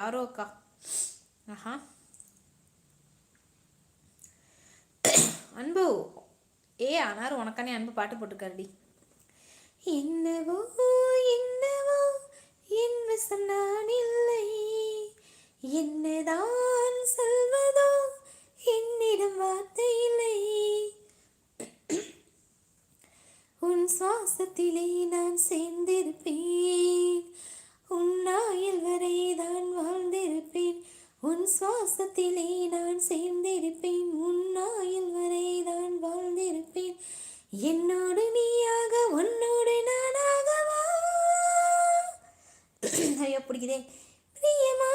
யாரோ அக்கா. ஆஹா அன்பு ஆனாரும் உனக்கானே அன்பு பாட்டு போட்டுக்காருடி. என்னவோ என்னவோ என் வசம் நான் இல்லை, என்னதான் சொல்வதோ என்னிடம் வார்த்தை இல்லை, உன் சுவாசத்திலே நான் சேர்ந்திருப்பேன், உன் ஆயுள் வரை தான் வாழ்ந்திருப்பேன், உன் சுவாசத்திலே நான் சேர்ந்திருப்பேன், உன் ஆயுள் வரை தான் வாழ்ந்திருப்பேன், என்னோடு நீயாக உன்னோடு நானாகவா. ஐயோ பிடிக்குதே. பிரியமா